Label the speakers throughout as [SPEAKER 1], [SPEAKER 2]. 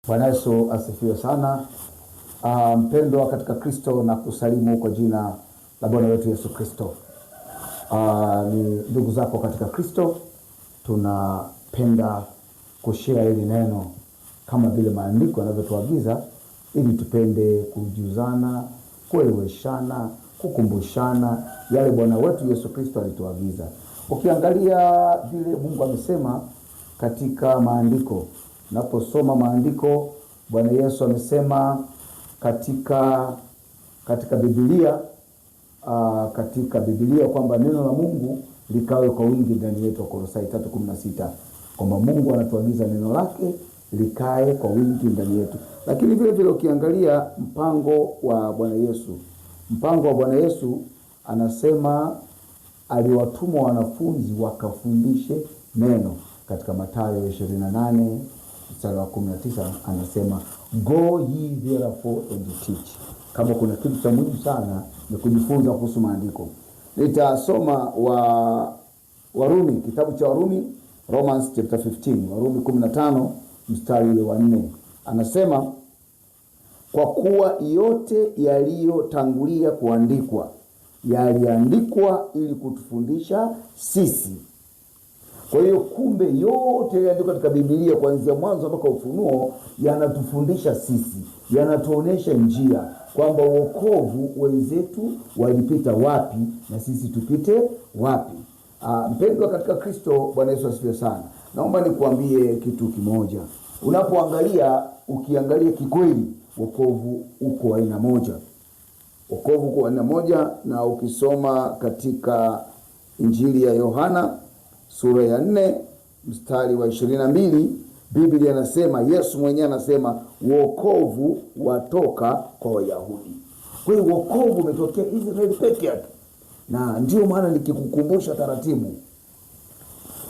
[SPEAKER 1] Bwana Yesu asifiwe sana. Mpendwa katika Kristo, na kusalimu kwa jina la Bwana wetu Yesu Kristo. Ni ndugu zako katika Kristo, tunapenda kushare hili neno kama vile maandiko yanavyotuagiza, ili tupende kujuzana, kueleweshana, kukumbushana yale Bwana wetu Yesu Kristo alituagiza. Ukiangalia vile Mungu amesema katika maandiko, naposoma maandiko, Bwana Yesu amesema katika Biblia kwamba neno la Mungu likawe kwa wingi ndani yetu, Kolosai 3:16, kwamba Mungu anatuagiza neno lake likae kwa wingi ndani yetu. Lakini vile vile ukiangalia mpango wa Bwana Yesu anasema aliwatuma wanafunzi wakafundishe neno. Katika Mathayo 28 mstari wa 19 anasema go ye therefore and teach. Kama kuna kitu cha muhimu sana ni kujifunza kuhusu maandiko. Nitasoma Warumi, kitabu cha Warumi, Romans chapter 15, Warumi 15 mstari wa 4. Anasema kwa kuwa yote yaliyotangulia kuandikwa yaliandikwa ili kutufundisha sisi. Kwa hiyo kumbe yote yaliyoandikwa katika Biblia kuanzia mwanzo mpaka Ufunuo yanatufundisha sisi, yanatuonesha njia kwamba wokovu wenzetu walipita wapi na sisi tupite wapi. Mpendwa katika Kristo, Bwana Yesu asifiwe sana. Naomba nikuambie kitu kimoja. Ukiangalia kikweli, wokovu uko aina moja. Wokovu uko aina moja, na ukisoma katika Injili ya Yohana sura ya 4 mstari wa 22, Biblia inasema, Yesu mwenyewe anasema wokovu watoka kwa Wayahudi. Kwa hiyo wokovu umetokea Israeli peke yake. Na ndio maana nikikukumbusha taratibu,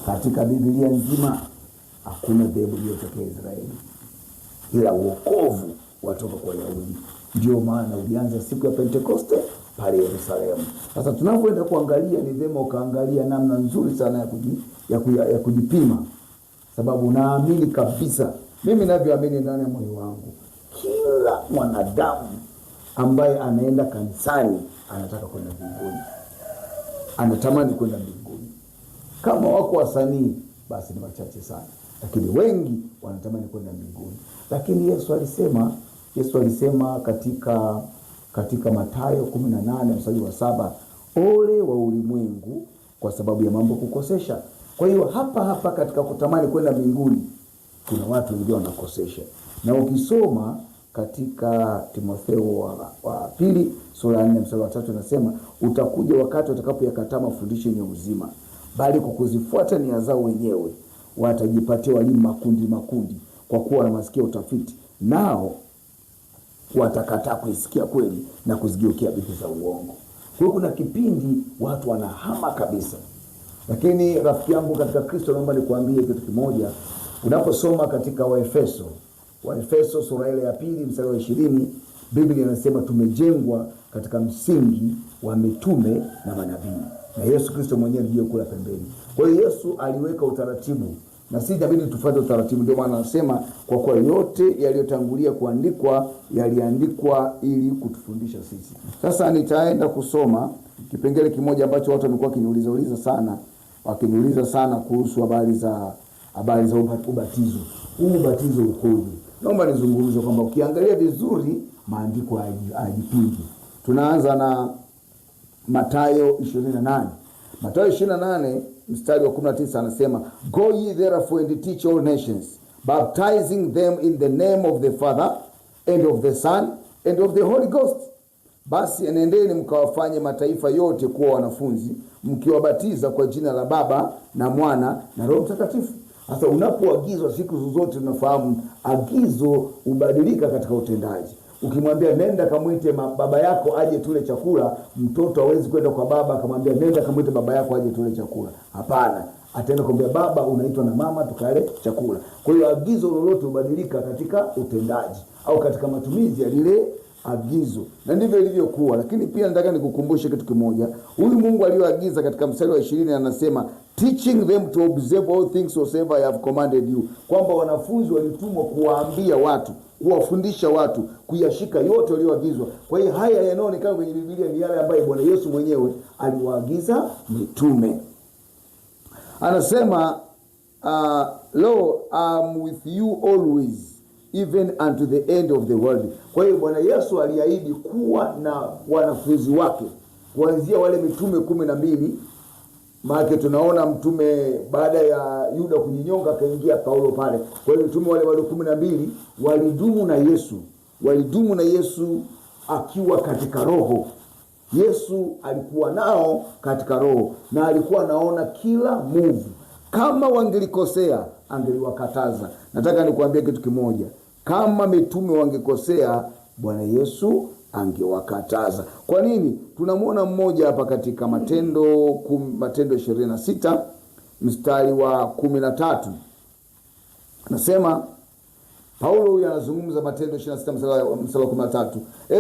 [SPEAKER 1] katika Biblia nzima hakuna dhehebu lililotokea Israeli, ila wokovu watoka kwa Wayahudi. Ndio maana ulianza siku ya Pentekoste pale Yerusalemu. Sasa tunapoenda kuangalia, ni vyema ukaangalia namna nzuri sana ya kujipima, sababu naamini kabisa, mimi ninavyoamini ndani ya moyo wangu, kila mwanadamu ambaye anaenda kanisani anataka kwenda mbinguni, anatamani kwenda mbinguni. Kama wako wasanii basi ni wachache sana, lakini wengi wanatamani kwenda mbinguni. Lakini Yesu alisema katika Mathayo 18 mstari wa 7, ole wa ulimwengu kwa sababu ya mambo kukosesha. Kwa hiyo hapa katika kutamani kwenda mbinguni kuna watu wengine wanakosesha. Na ukisoma katika Timotheo wa pili sura 4 mstari wa 3 anasema, utakuja wakati utakapoyakataa mafundisho yenye uzima, bali kukuzifuata nia zao wenyewe watajipatia walimu makundi, kwa kuwa na masikio utafiti, nao watakataa kuisikia kweli na kuzigeukia hadithi za uongo. Kwa hiyo kuna kipindi watu wanahama kabisa. Lakini rafiki yangu katika Kristo, naomba nikuambie kitu kimoja. Unaposoma katika Waefeso sura ile ya 2 mstari wa 20, Biblia inasema tumejengwa katika msingi wa mitume na manabii, na Yesu Kristo mwenyewe ndiye kula pembeni. Kwa hiyo Yesu aliweka utaratibu, na sisi inabidi tufuate utaratibu. Ndio maana anasema kwa kuwa yote yaliyotangulia kuandikwa yaliandikwa ili kutufundisha sisi. Sasa nitaenda kusoma kipengele kimoja ambacho watu wamekuwa wakiniuliza sana kuhusu habari za ubatizo. Ubatizo ukoje? Naomba nizungumze kwamba ukiangalia vizuri maandiko hayajipingi. Tunaanza na Mathayo 28. Mathayo 28 mstari wa 19 anasema, go ye therefore and teach all nations, baptizing them in the name of the Father and of the Son and of the Holy Ghost. Basi enendeni mkawafanye mataifa yote kuwa wanafunzi, mkiwabatiza kwa jina la Baba na Mwana na Roho Mtakatifu. Sasa unapoagizwa, siku zote tunafahamu agizo ubadilika katika utendaji. Ukimwambia nenda kamwite baba yako aje tule chakula, mtoto hawezi kwenda kwa baba akamwambia nenda kamwite baba yako aje tule chakula. Hapana, ataenda kumwambia baba, unaitwa na mama tukale chakula. Kwa hiyo agizo lolote ubadilika katika utendaji au katika matumizi ya lile agizo, na ndivyo ilivyokuwa. Lakini pia nataka nikukumbushe kitu kimoja. Huyu Mungu aliyoagiza katika mstari wa 20 anasema teaching them to observe all things whatsoever I have commanded you, kwamba wanafunzi walitumwa kuwaambia watu, kuwafundisha watu kuyashika yote walioagizwa. Kwa hiyo haya yanaonekana kwenye Biblia ni yale ambayo Bwana Yesu mwenyewe aliwaagiza mitume. Anasema lo, I'm with you always, even unto the end of the world. Kwa hiyo Bwana Yesu aliahidi kuwa na wanafunzi wake kuanzia wale mitume 12. Maana tunaona mtume baada ya Yuda kujinyonga akaingia Paulo pale. Kwa hiyo mitume wale 12 walidumu na Yesu akiwa katika roho. Yesu alikuwa nao katika roho na alikuwa anaona kila move. Kama wangelikosea angeliwakataza. Nataka nikuambie kitu kimoja. Kama mitume wangekosea, Bwana Yesu angewakataza. Kwa nini? Tunamuona mmoja hapa katika Matendo 26 mstari wa 13. Anasema Paulo huyu anazungumza, Matendo 26 mstari wa 13.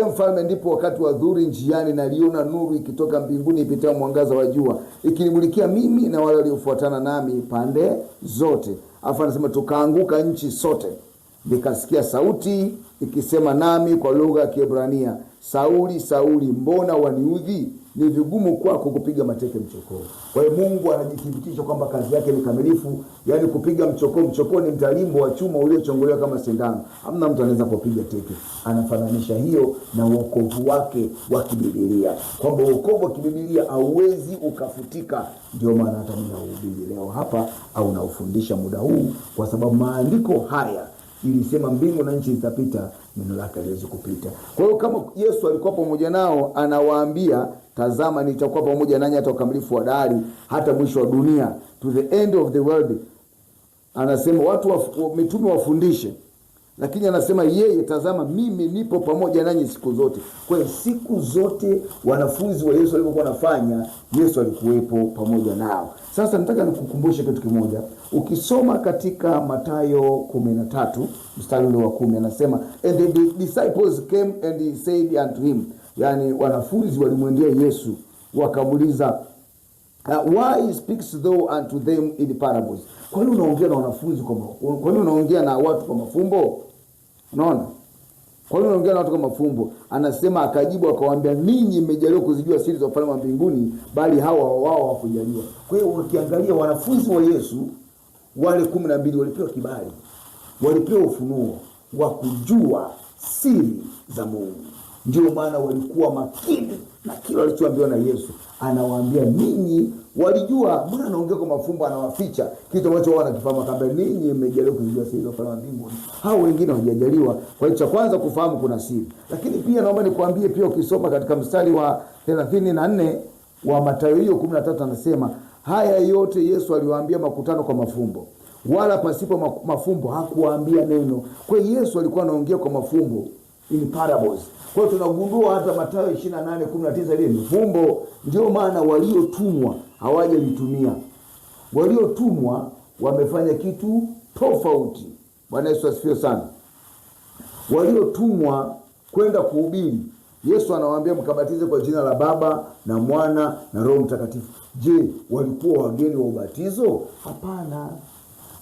[SPEAKER 1] Mfalme, ndipo wakati wa dhuhuri njiani naliona nuru ikitoka mbinguni ipitao mwangaza wa jua, ikinimulikia mimi na wale waliofuatana nami pande zote. Afa anasema tukaanguka nchi sote. Nikasikia sauti ikisema nami kwa lugha ya Kiebrania, Sauli, Sauli, mbona waniudhi? Ni vigumu kwako kupiga mateke mchokoo. Kwa hiyo Mungu anajithibitisha kwamba kazi yake ni kamilifu, yani kupiga mchokoo. Mchokoo ni mtalimbo wa chuma uliochongolewa kama sindano. Hamna mtu anaweza kupiga teke. Anafananisha hiyo na wokovu wake wa kibibilia, kwamba wokovu wa kibibilia hauwezi ukafutika. Ndio maana hata mimi nauhubiri leo hapa au naufundisha muda huu, kwa sababu maandiko haya ilisema mbingu na nchi zitapita, neno lake haliwezi kupita. Kwa hiyo kama Yesu alikuwa pamoja nao, anawaambia tazama nitakuwa pamoja nanyi hata ukamilifu wa dahari, hata mwisho wa dunia, to the end of the world. Anasema watu mitume wafundishe, lakini anasema yeye, tazama mimi nipo pamoja nanyi siku zote. Kwa hiyo siku zote wanafunzi wa Yesu walikuwa wanafanya, Yesu alikuwepo pamoja nao. Sasa nataka nikukumbushe kitu kimoja. Ukisoma katika Mathayo 13 mstari wa 10, anasema and the disciples came and he said unto him, yani wanafunzi walimwendea Yesu wakamuuliza, why speaks thou unto them in parables? Kwa nini unaongea na wanafunzi kwa nini unaongea na watu kwa mafumbo? Unaona? Kwa nini unaongea na watu kwa mafumbo? Anasema akajibu akawaambia, ninyi mmejaliwa kuzijua siri za ufalme wa mbinguni, bali hawa wao hawakujaliwa. Kwa hiyo ukiangalia wanafunzi wa Yesu wale 12 walipewa kibali, walipewa ufunuo wa kujua siri za Mungu. Ndio maana walikuwa makini na kila walichoambiwa na Yesu. Anawaambia ninyi walijua, mbona anaongea kwa mafumbo, anawaficha kitu ambacho wao wanakifahamu. Akamwambia ninyi mmejaliwa kujua siri za ufalme wa mbinguni, hao wengine hawajajaliwa. Kwa hiyo cha kwanza kufahamu kuna siri. Lakini pia naomba nikwambie pia, ukisoma katika mstari wa 34 wa Mathayo 13, anasema haya yote Yesu aliwaambia makutano kwa mafumbo, wala pasipo mafumbo hakuwaambia neno. Kwa hiyo Yesu alikuwa anaongea kwa mafumbo, in parables. Kwa hiyo tunagundua hata Mathayo 28:19 ile ni fumbo. Ndio maana waliotumwa hawajalitumia. Waliotumwa wamefanya kitu tofauti. Bwana Yesu asifiwe sana. Waliotumwa kwenda kuhubiri, Yesu anawaambia mkabatize kwa jina la Baba na Mwana na Roho Mtakatifu. Je, walikuwa wageni wa ubatizo? Hapana.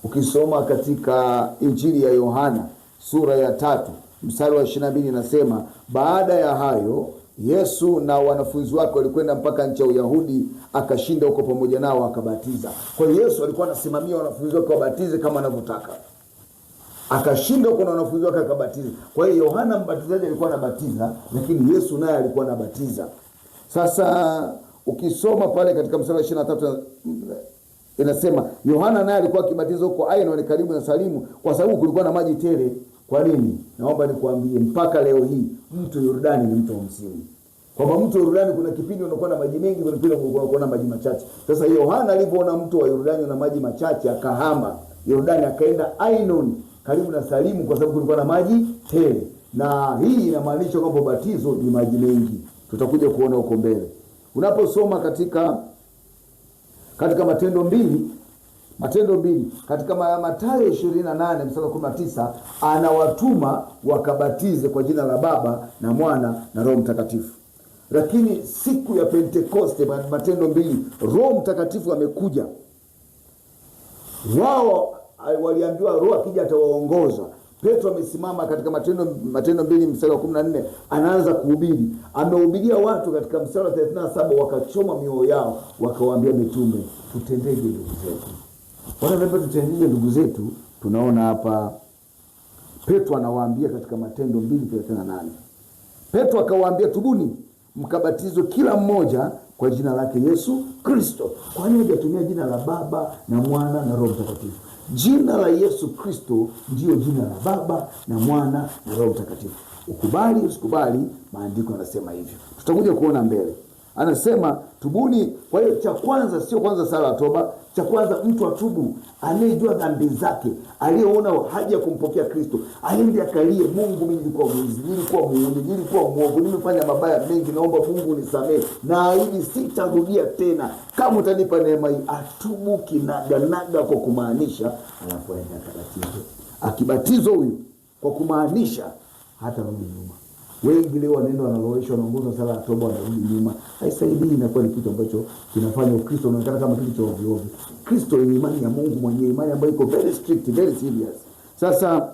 [SPEAKER 1] Ukisoma katika Injili ya Yohana sura ya 3 mstari wa 22 inasema, baada ya hayo Yesu na wanafunzi wake walikwenda mpaka nchi ya Uyahudi, akashinda huko pamoja nao akabatiza. Kwa hiyo Yesu alikuwa anasimamia wanafunzi wake wabatize kama anavyotaka. Akashinda huko na wanafunzi wake akabatiza. Kwa hiyo Yohana Mbatizaji alikuwa anabatiza, lakini Yesu naye alikuwa anabatiza. Sasa ukisoma pale katika mstari wa 23 inasema Yohana naye alikuwa akibatiza huko Aina ni karibu na Salimu, kwa sababu kulikuwa na maji tele. Kwa nini? Naomba nikwambie, mpaka leo hii mto Yordani ni mto wa msimu. Kwamba mto Yordani kuna kipindi unakuwa na maji mengi, kuna kipindi unakuwa na maji machache. Sasa Yohana alipoona mto wa Yordani una maji machache, akahama Yordani akaenda Ainon karibu na Salimu, kwa sababu kulikuwa na maji tele. Na hii inamaanisha kwamba batizo ni maji mengi. Tutakuja kuona huko mbele. Unaposoma katika Matendo 2 katika Mathayo 28 mstari wa 19, anawatuma wakabatize kwa jina la Baba na Mwana na Roho Mtakatifu. Lakini siku ya Pentekoste, Matendo 2, Roho Mtakatifu amekuja Wao waliambiwa Roho akija atawaongoza. Petro amesimama katika Matendo 2 mstari wa 14, anaanza kuhubiri. Amehubiria watu katika mstari wa 37, wakachoma mioyo yao, wakawaambia mitume, tutendeje ndugu zetu? Wanaambia tutendeje ndugu zetu? Tunaona hapa Petro anawaambia katika Matendo 2:38. Petro akawaambia, tubuni mkabatizwe kila mmoja kwa jina lake Yesu Kristo. Kwa nini hajatumia jina la Baba na Mwana na Roho Mtakatifu? Jina la Yesu Kristo ndio jina la Baba na Mwana na Roho Mtakatifu. Ukubali usikubali, maandiko yanasema hivyo. Tutakuja kuona mbele. Anasema tubuni. Kwa hiyo cha kwanza sio kwanza sala ya toba, cha kwanza mtu atubu, anayejua dhambi zake, aliyeona haja kumpokea Kristo, aende akalie, Mungu, mimi nilikuwa mwizi, nilikuwa muongo, nilikuwa mwovu, nimefanya mabaya mengi, naomba Mungu unisamehe, na hivi sitarudia tena. Kama utanipa neema hii, atubu kinaganaga kwa kumaanisha, alafu aende akabatizwe. Akibatizwa huyu kwa kumaanisha, hata rudi nyuma. Wengi leo wanaenda wanaloweshwa, wanaongoza sala ya toba, wanarudi nyuma. Haisaidii, inakuwa ni kitu ambacho kinafanya Ukristo unaonekana kama kitu cha ovyo ovyo. Kristo ni imani ya Mungu mwenyewe, imani ambayo iko very strict, very serious. Sasa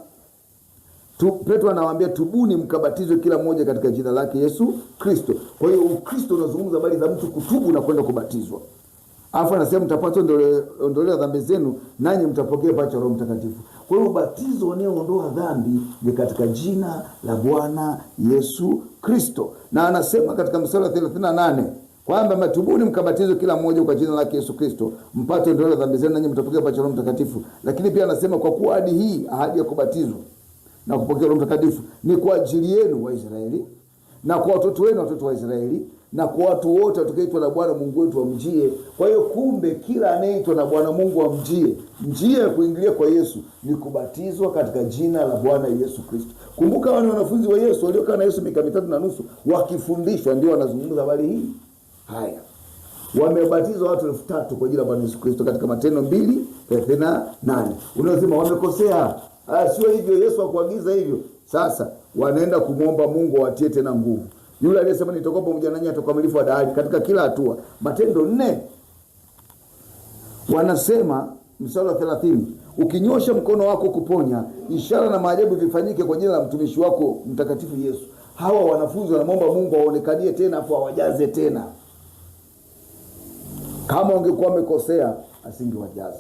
[SPEAKER 1] Petro anawaambia tubuni mkabatizwe kila mmoja katika jina lake Yesu Kristo. Kwa hiyo Ukristo unazungumza habari za mtu kutubu na kwenda kubatizwa. Alafu anasema mtapata ondoleo dhambi zenu, nanyi mtapokea pacha Roho Mtakatifu. Kwa hiyo ubatizo unaoondoa dhambi ni katika jina la Bwana Yesu Kristo. Na anasema katika mstari wa 38 kwamba matubuni mkabatizwe kila mmoja kwa jina lake Yesu Kristo, mpate ondoleo dhambi zenu, nanyi mtapokea pacha Roho Mtakatifu. Lakini pia anasema kwa kuwa ahadi ya kubatizwa na kupokea Roho Mtakatifu ni kwa ajili yenu Waisraeli, na kwa watoto wenu watoto wa Israeli, na kwa watu wote watakaoitwa na Bwana Mungu wetu wamjie. Kwa hiyo kumbe kila anayeitwa na Bwana Mungu wamjie, njia ya kuingilia kwa Yesu ni kubatizwa katika jina la Bwana Yesu Kristo. Kumbuka wale wanafunzi wa Yesu waliokaa na Yesu miaka 3.5 wakifundishwa, ndio wanazungumza habari hii. Haya, wamebatizwa watu 3,000 kwa jina la Bwana Yesu Kristo katika Matendo 2:38. Unasema wamekosea. Sio hivyo, Yesu hakuagiza hivyo. Sasa wanaenda kumwomba Mungu awatie tena nguvu. Yule aliyesema nitakuwa pamoja nanyi hata ukamilifu wa dahari, katika kila hatua. Matendo 4 wanasema mstari wa 30, ukinyosha mkono wako kuponya, ishara na maajabu vifanyike kwa jina la mtumishi wako mtakatifu Yesu. Hawa wanafunzi wanamwomba Mungu aonekanie tena, afu awajaze tena. Kama ungekuwa umekosea asingewajaza.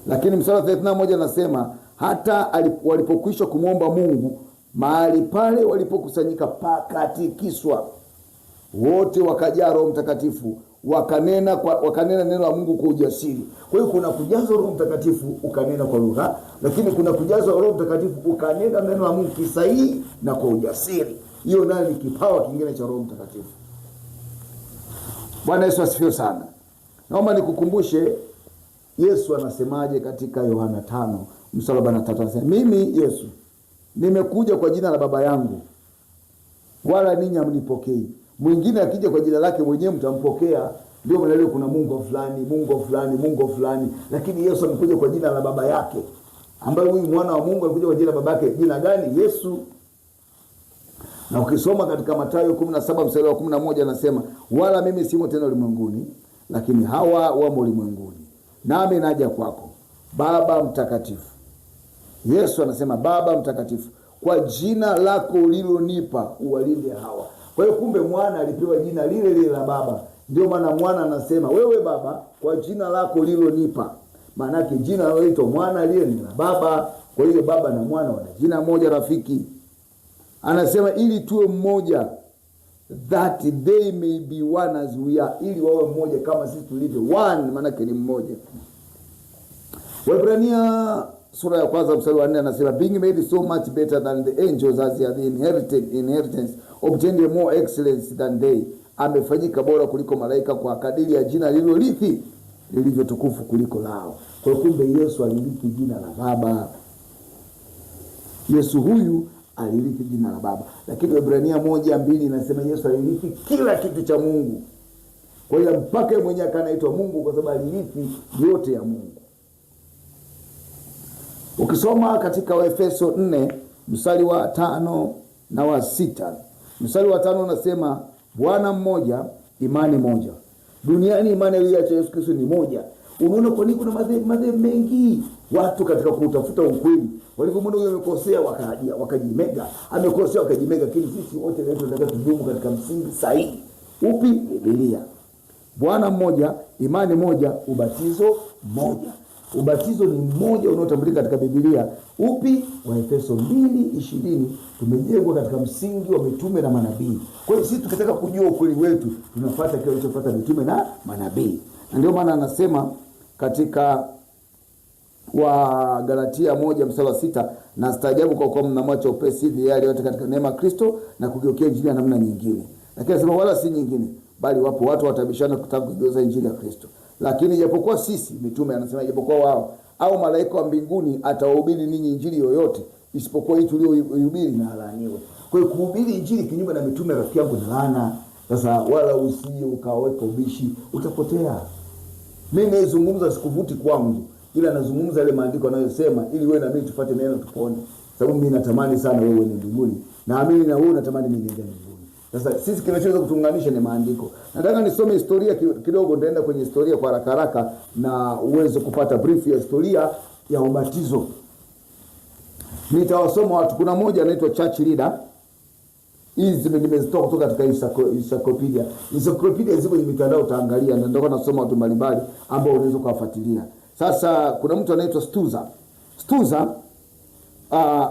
[SPEAKER 1] Lakini mstari wa 31 anasema hata walipokwisha kumwomba Mungu, mahali pale walipokusanyika pakatikiswa, wote wakajaa Roho Mtakatifu, wakanena neno la Mungu kwa ujasiri. Kwa hiyo kuna kujazwa Roho Mtakatifu ukanena kwa lugha, lakini kuna kujazwa Roho Mtakatifu ukanena neno la Mungu kisahihi na kwa ujasiri. Hiyo nayo ni kipawa kingine cha Roho Mtakatifu. Bwana Yesu asifiwe sana. Naomba nikukumbushe Yesu anasemaje katika Yohana 5 mstari wa 43. Anasema, mimi Yesu nimekuja kwa jina la Baba yangu, wala ninyi hamnipokei. Mwingine akija kwa jina lake mwenyewe mtampokea. Ndio maana leo kuna Mungu fulani, Mungu fulani, Mungu fulani, lakini Yesu amekuja kwa jina la Baba yake, ambaye huyu mwana wa Mungu alikuja kwa jina la Baba yake. Jina gani? Yesu. Na ukisoma katika Mathayo 17 mstari wa 11 anasema, wala mimi simo tena ulimwenguni, lakini hawa wamo ulimwenguni, nami naja kwako. Baba mtakatifu. Yesu anasema Baba mtakatifu, kwa jina lako ulilonipa uwalinde hawa. Kwa hiyo kumbe mwana alipewa jina lile lile la Baba. Ndio maana mwana anasema, wewe Baba, kwa jina lako ulilonipa. Maana yake jina linaloitwa mwana lile ni la Baba. Kwa hiyo Baba na mwana wana jina moja rafiki. Anasema ili tuwe mmoja, that they may be one as we are, ili wawe mmoja kama sisi tulivyo. One maana yake ni mmoja. Waebrania sura ya 1 mstari wa 4 anasema, being made so much better than the angels as the inheritance obtained a more excellence than they, amefanyika bora kuliko malaika kwa kadiri ya jina lililorithi lilivyo tukufu kuliko lao. Kwa kumbe Yesu alirithi jina la Baba. Yesu huyu alirithi jina la Baba. Lakini Waebrania 1:2 inasema Yesu alirithi kila kitu cha Mungu. Kwa hiyo mpaka yeye mwenyewe anaitwa Mungu kwa sababu alirithi yote ya Mungu. Ukisoma katika Waefeso 4 mstari wa 5 na wa 6, mstari wa 5 unasema Bwana mmoja, imani moja. Duniani imani iliyoacha Yesu Kristo ni moja. Unaona kwa nini kuna madhehebu mengi? Watu katika kutafuta ukweli, walipomwona huyo amekosea wakajimega, amekosea wakajimega. Lakini sisi wote tunataka tudumu katika msingi sahihi. Upi? Biblia. Bwana mmoja, imani moja, ubatizo moja. Ubatizo ni mmoja unaotambulika katika Biblia. Upi? Waefeso 2:20. Tumejengwa katika msingi wa mitume na manabii. Kwa hiyo sisi tukitaka kujua ukweli wetu, tunafuata kile kilichofuata mitume na manabii. Na ndio maana anasema katika wa Galatia 1:6, na staajabu kwa kuwa mnamwacha upesi hivi yale yote katika neema Kristo na kugeukia injili ya namna nyingine. Lakini anasema wala si nyingine, bali wapo watu watabishana kutaka kugeuza injili ya Kristo. Lakini ijapokuwa sisi mitume, anasema ijapokuwa wao au malaika wa mbinguni atawahubiri ninyi injili yoyote isipokuwa hii tuliyohubiri, na laaniwe. Kwa hiyo kuhubiri injili kinyume na mitume, rafiki yangu, na laana. Sasa wala usije ukaweka ubishi, utapotea. Mimi nazungumza sikuvuti kwangu, ila nazungumza ile maandiko yanayosema ili wewe na mimi tufuate neno tupone. Sababu mimi natamani sana wewe uende mbinguni, naamini na wewe unatamani mimi niende mbinguni. Sasa sisi kinachoweza kutunganisha ni maandiko. Nataka nisome historia kidogo, nitaenda kwenye historia kwa haraka na uweze kupata brief ya historia ya ubatizo. Nitawasoma watu. Kuna mmoja anaitwa Church Leader. Hizi nimezitoa kutoka katika encyclopedia. Encyclopedia zipo kwenye mitandao, utaangalia, na ndio nasoma watu mbalimbali ambao unaweza kuwafuatilia. Sasa kuna mtu anaitwa Stuza.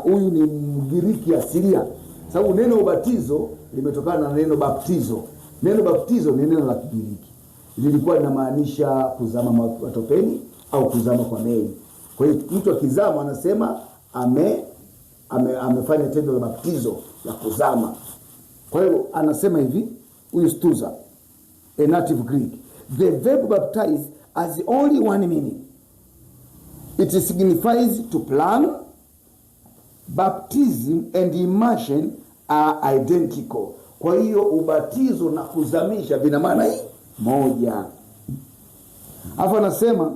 [SPEAKER 1] Huyu ni Mgiriki asilia. Sababu neno ubatizo limetokana na neno baptizo. Neno baptizo ni neno la Kigiriki. Lilikuwa linamaanisha kuzama matopeni au kuzama kwa meli. Kwa hiyo mtu akizama anasema amefanya tendo la baptizo la kuzama. Kwa hiyo anasema hivi huyu Stuza, a native Greek, the verb baptize has only one meaning. It signifies to plan. Baptism and immersion are identical. Kwa hiyo ubatizo na kuzamisha vina maana hii moja. Hapo anasema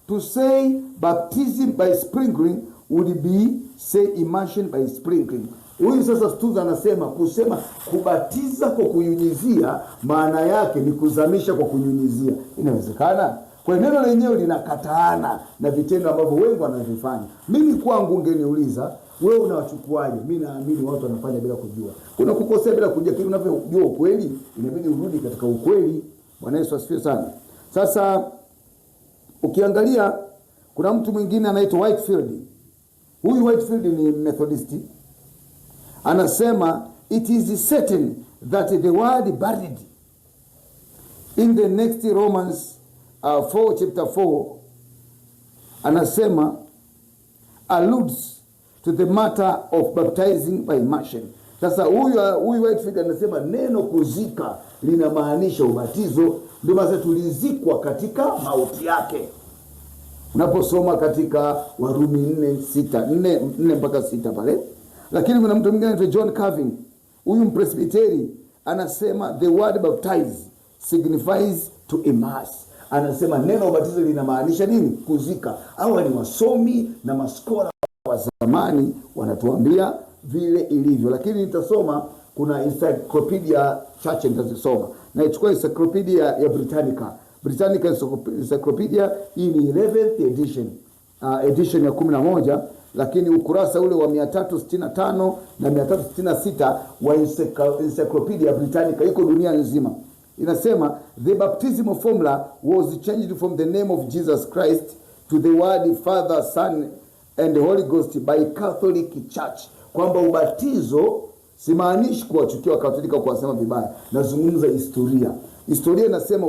[SPEAKER 1] to say baptism by sprinkling would be say immersion by sprinkling. Huyu sasa Stuza anasema kusema kubatiza kwa kunyunyizia maana yake ni kuzamisha kwa kunyunyizia. Inawezekana? Kwa hiyo neno lenyewe linakataana na vitendo ambavyo wengi wanavifanya. Mimi kwangu ungeniuliza, wewe unawachukuaje? Mimi naamini watu wanafanya bila kujua. Kuna kukosea bila kujua. Kile unavyojua ukweli, inabidi urudi katika ukweli. Bwana Yesu asifiwe sana. Sasa ukiangalia kuna mtu mwingine anaitwa Whitefield. Huyu Whitefield ni Methodist. Anasema it is certain that the word buried in the next Romans 4 chapter 4 anasema alludes to the matter of baptizing by immersion. Sasa huyu Whitefield anasema neno kuzika linamaanisha ubatizo. Ndio maana tulizikwa katika mauti yake. Unaposoma katika Warumi 4 mpaka 6 pale. Lakini kuna mtu mwingine anaitwa John Calvin. Huyu mpresbiteri anasema the word baptize signifies to immerse. Anasema neno ubatizo linamaanisha nini? Kuzika. Hawa ni wasomi na maskola wa zamani wanatuambia vile ilivyo. Lakini nitasoma, kuna encyclopedia chache nitazisoma. Na ichukua encyclopedia ya Britannica encyclopedia, hii ni 11th edition. Edition ya 11, lakini ukurasa ule wa 365 na 366 wa encyclopedia Britannica iko dunia nzima. Inasema the baptismal formula was changed from the name of Jesus Christ to the word Father, Son and the Holy Ghost by Catholic Church. Kwamba ubatizo simaanishi kuwachukia Wakatolika kwa kusema vibaya. Nazungumza historia. Historia inasema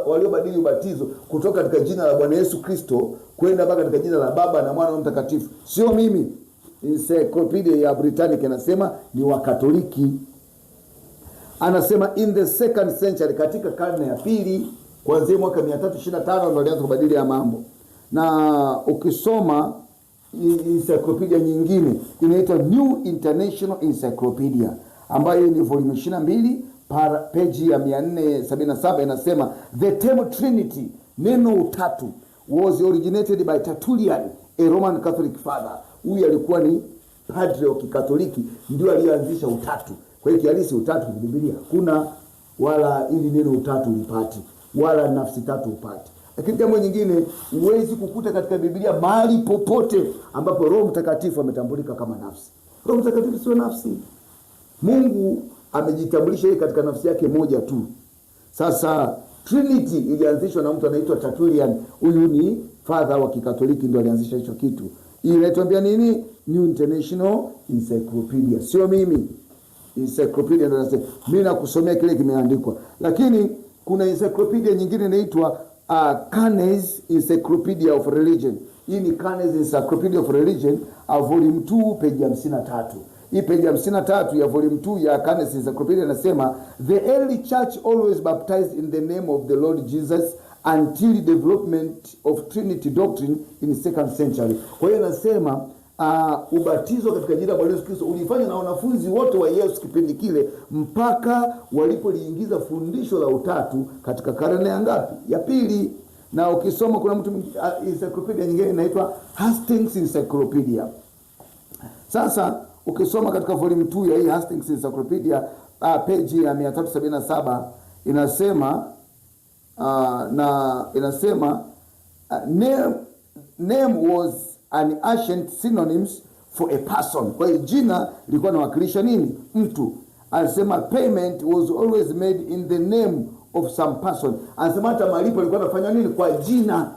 [SPEAKER 1] waliobadili ubatizo kutoka katika jina la Bwana Yesu Kristo kwenda mpaka katika jina la Baba na Mwana na Mtakatifu. Sio mimi. Encyclopedia ya Britannica inasema ni Wakatoliki. Anasema in the second century, katika karne ya pili, kuanzia mwaka 325 ndio walianza kubadili ya mambo. Na ukisoma encyclopedia nyingine inaitwa New International Encyclopedia ambayo ni volume 22 page ya 477, inasema the term Trinity, neno utatu, was originated by Tertullian, a Roman Catholic father. Huyu alikuwa ni padre wa Kikatoliki, ndio alianzisha utatu. Kwa hiyo kihalisi utatu kwenye Biblia hakuna, wala ili neno utatu ulipati, wala nafsi tatu upati. Lakini jambo nyingine, huwezi kukuta katika Biblia mahali popote ambapo Roho Mtakatifu ametambulika kama nafsi. Roho Mtakatifu sio nafsi. Mungu amejitambulisha yeye katika nafsi yake moja tu. Sasa Trinity ilianzishwa na mtu anaitwa Tertullian. Huyu ni father wa Kikatoliki, ndio alianzisha hicho kitu. Hii inaitwa nini? New International Encyclopedia. Sio mimi. Encyclopedia ndio nasema. Mimi nakusomea kile kimeandikwa. Lakini kuna encyclopedia nyingine inaitwa Canes Encyclopedia of Religion. Hii ni Canes Encyclopedia of Religion, volume 2 page 53. Hii page 53 ya volume 2 ya Canes Encyclopedia inasema the early church always baptized in the name of the Lord Jesus until development of Trinity doctrine in the 2nd century. Kwa hiyo nasema ubatizo katika jina la Bwana Yesu Kristo ulifanywa na wanafunzi wote wa Yesu kipindi kile mpaka walipoliingiza fundisho la utatu katika karne ya ngapi? Ya pili. Na ukisoma kuna mtu encyclopedia nyingine inaitwa Hastings Encyclopedia. Sasa ukisoma katika volume 2 ya hii Hastings Encyclopedia page ya 377 inasema name was an ancient synonyms for a person. Kwa hiyo jina lilikuwa linawakilisha nini? Mtu. Anasema payment was always made in the name of some person. Anasema hata malipo yalikuwa yanafanywa nini? Kwa jina.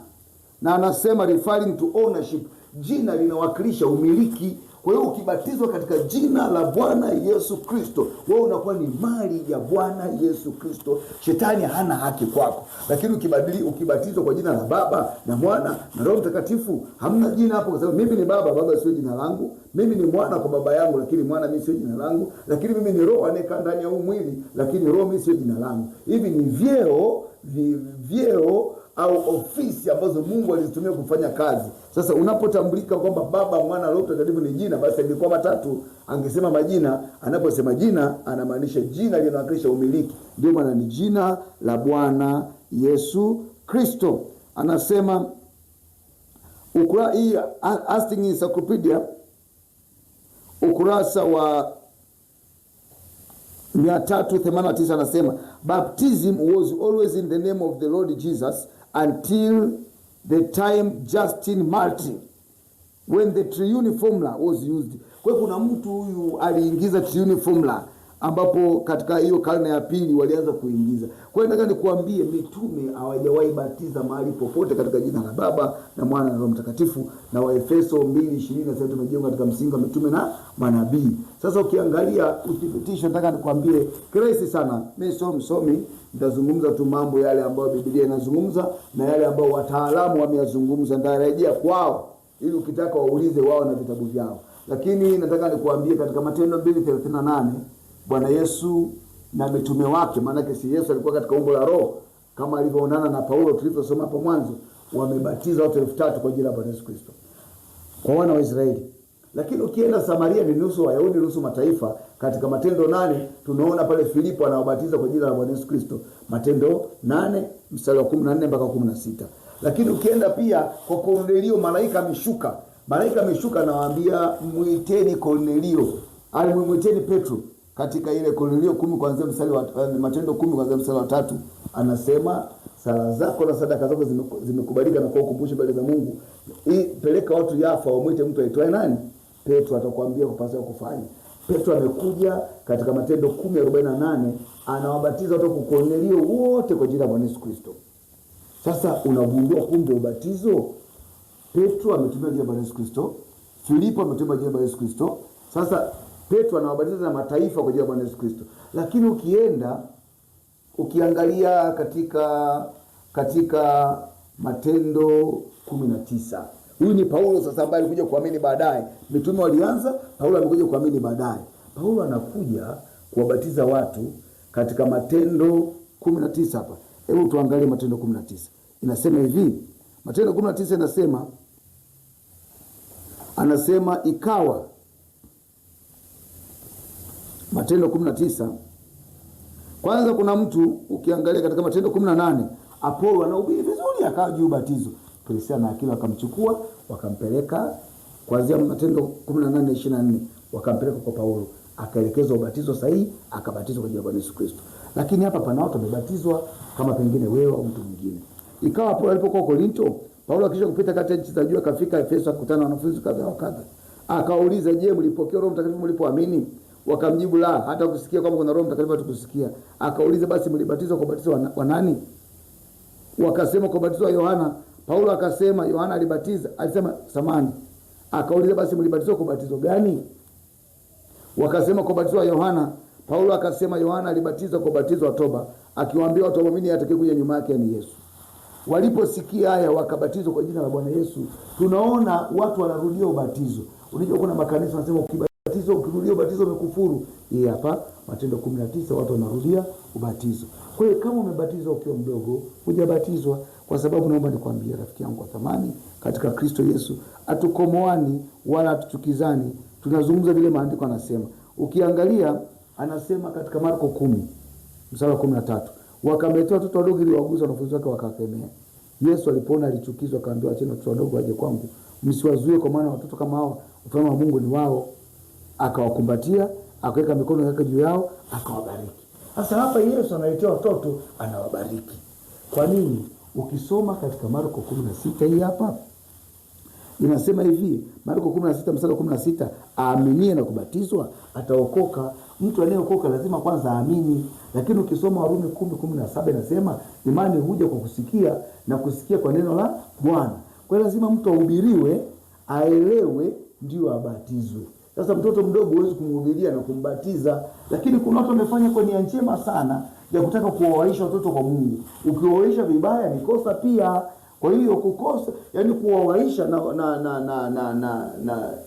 [SPEAKER 1] Na anasema referring to ownership. Jina linawakilisha umiliki. Kwa hiyo ukibatizwa katika jina la Bwana Yesu Kristo, wewe unakuwa ni mali ya Bwana Yesu Kristo. Shetani hana haki kwako. Lakini ukibatizwa kwa jina la Baba na Mwana na Roho Mtakatifu, hamna jina hapo, kwa sababu mimi ni baba, baba sio jina langu. Mimi ni mwana kwa baba yangu, lakini mwana mimi sio jina langu. Lakini mimi ni roho anayekaa ndani ya huu mwili, lakini roho mimi sio jina langu. Hivi ni vyeo au ofisi ambazo Mungu alizitumia kufanya kazi. Sasa unapotambulika kwamba Baba, Mwana, Roho Mtakatifu ni jina, basi ilikuwa matatu. Angesema majina, anaposema jina anamaanisha jina linawakilisha umiliki. Ndio maana ni jina la Bwana Yesu Kristo. Anasema hii Hastings Encyclopedia ukurasa wa 389 anasema baptism was always in the name of the Lord Jesus until the time Justin Martyr, when the triune formula was used. Kwa kuna mtu huyu aliingiza triune formula ambapo katika hiyo karne ya pili walianza kuingiza. Kwa hiyo nataka nikuambie mitume hawajawahi batiza mahali popote katika jina la Baba na Mwana na Roho Mtakatifu, na Waefeso 2:20 nasema tumejenga katika msingi wa mitume na manabii. Sasa ukiangalia uthibitisho, nataka nikwambie kirahisi sana. Mimi sio msomi, nitazungumza tu mambo yale ambayo Biblia inazungumza na yale ambayo wataalamu wameyazungumza, ndarejea kwao ili ukitaka waulize wao na vitabu vyao. Lakini nataka nikuambie katika Matendo 2:38 Bwana Yesu na mitume wake, maana si Yesu alikuwa katika umbo la roho kama alivyoonana na Paulo tulivyosoma hapo mwanzo, wamebatiza watu 3000 kwa jina la Bwana Yesu Kristo kwa wana wa Israeli. Lakini ukienda Samaria ni nusu Wayahudi nusu mataifa. Katika Matendo 8 tunaona pale Filipo anawabatiza kwa jina la Bwana Yesu Kristo, Matendo 8 mstari wa 14 mpaka 16. Lakini ukienda pia kwa Kornelio, malaika ameshuka anawaambia muiteni Kornelio, alimuiteni Petro. Katika ile Kornelio 10 kuanzia mstari wa Matendo 10 kuanzia mstari wa 3 anasema sala zako na sadaka zako zimekubalika na kwa ukumbusho mbele za Mungu. Peleka watu Yafa wamuite mtu aitwaye nani? Petro, atakwambia kupaswa kufanya. Petro amekuja katika Matendo 10:48 anawabatiza watu kwa Kornelio wote kwa jina la Bwana Yesu Kristo. Sasa unagundua kumbe ubatizo Petro ametumia jina la Bwana Yesu Kristo, Filipo ametumia jina la Bwana Yesu Kristo. Sasa Petro anawabatiza na mataifa kwa jina la Bwana Yesu Kristo. Lakini ukiangalia katika Matendo 19, huyu ni Paulo sasa ambaye alikuja kuamini baadaye. Mitume walianza, Paulo amekuja kuamini baadaye. Paulo anakuja kuwabatiza watu katika Matendo 19 hapa. Hebu tuangalie Matendo 19. Inasema hivi. Matendo 19 anasema ikawa. Matendo 19. Kwanza kuna mtu ukiangalia katika Matendo 18, Apolo anahubiri vizuri akawa juu ubatizo. Priscilla na Akila wakamchukua wakampeleka kuanzia Matendo 18:24 wakampeleka kwa Paulo, akaelekezwa ubatizo sahihi, akabatizwa kwa jina la Yesu Kristo. Lakini hapa pana watu wamebatizwa kama pengine wewe au mtu mwingine. Ikawa Paulo alipokuwa Korinto, Paulo akisha kupita kati ya nchi za juu akafika Efeso, akakutana na wanafunzi kadhaa wa kadha. Akauliza, je, mlipokea Roho Mtakatifu mlipoamini? Wakamjibu, la, hata kusikia kwamba kuna Roho Mtakatifu hatukusikia. Akauliza, basi mlibatizwa kwa ubatizo wa nani? Wakasema kwa ubatizo wa Yohana. Paulo akasema Yohana alibatiza, alisema samani. Akauliza, basi mlibatizwa kwa ubatizo gani? Wakasema kwa ubatizo wa Yohana. Paulo akasema Yohana alibatiza kwa ubatizo wa toba, akiwaambia watu waamini atakayekuja nyuma yake ni Yesu. Waliposikia haya wakabatizwa kwa jina la Bwana Yesu. Tunaona watu wanarudia ubatizo. Unajua kuna makanisa wanasema ukirudia ubatizo umekufuru. Hii hapa Matendo 19 watu wanarudia ubatizo. Kwa hiyo kama umebatizwa ukiwa mdogo, hujabatizwa, kwa sababu naomba nikwambie rafiki yangu wa thamani katika Kristo Yesu, atukomoani wala atuchukizani. Tunazungumza vile maandiko anasema. Ukiangalia anasema katika Marko 10:13, wakamletea watoto wadogo ili waguze, wanafunzi wake wakakemea. Yesu alipoona alichukizwa akaambia, acheni watoto wadogo waje kwangu, msiwazuie, kwa maana watoto kama hao ufalme wa Mungu ni wao. Akawakumbatia, akaweka mikono yake juu yao, akawabariki. Sasa hapa Yesu analetea watoto, anawabariki. Kwa nini? Ukisoma katika Marko 16 hii hapa inasema hivi, Marko 16:16, aaminie na kubatizwa ataokoka. Mtu anayeokoka lazima kwanza aamini. Lakini ukisoma Warumi 10:17 inasema imani huja kwa kusikia na kusikia kwa neno la Bwana. Kwa hiyo lazima mtu ahubiriwe, aelewe, ndio abatizwe. Sasa mtoto mdogo huwezi kumhubiria na kumbatiza, lakini kuna watu wamefanya kwa nia njema sana ya kutaka kuwawaisha watoto kwa Mungu. Ukiwawaisha vibaya ni kosa pia. Kwa hiyo kukosa, yani kuwawaisha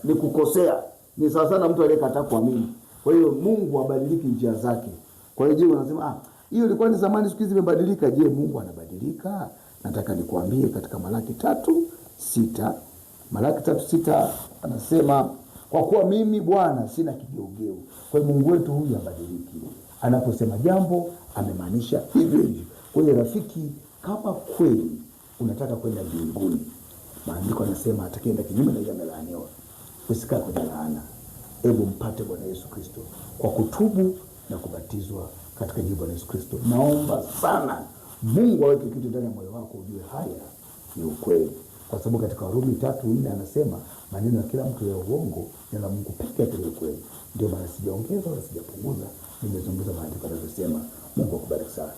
[SPEAKER 1] ni kukosea. Ni sawa sana mtu aliyekataa kuamini. Kwa hiyo Mungu abadiliki njia zake. Kwa hiyo je, unasema hiyo ilikuwa ni zamani, siku hizi imebadilika. Je, Mungu anabadilika? Nataka nikuambie katika Malaki 3:6. Malaki 3:6 anasema, kwa kuwa mimi Bwana sina kigeugeu. Kwa hiyo Mungu wetu huyu abadiliki. Anaposema jambo amemaanisha hivyo hivyo. Kwa hiyo rafiki, kama kweli unataka kwenda mbinguni, maandiko yanasema atakayeenda kinyume na amelaaniwa. Usikae kwenye laana. Hebu mpate Bwana Yesu Kristo kwa kutubu na kubatizwa katika jina la Bwana Yesu Kristo. Naomba sana Mungu aweke kitu ndani ya moyo wako, ujue haya ni ukweli. Kwa sababu katika Warumi 3:4 anasema maneno ya kila mtu ya uongo, na Mungu pekee yake ni ukweli. Ndio maana sijaongeza wala sijapunguza, nimezungumza maandiko yanayosema. Mungu akubariki sana.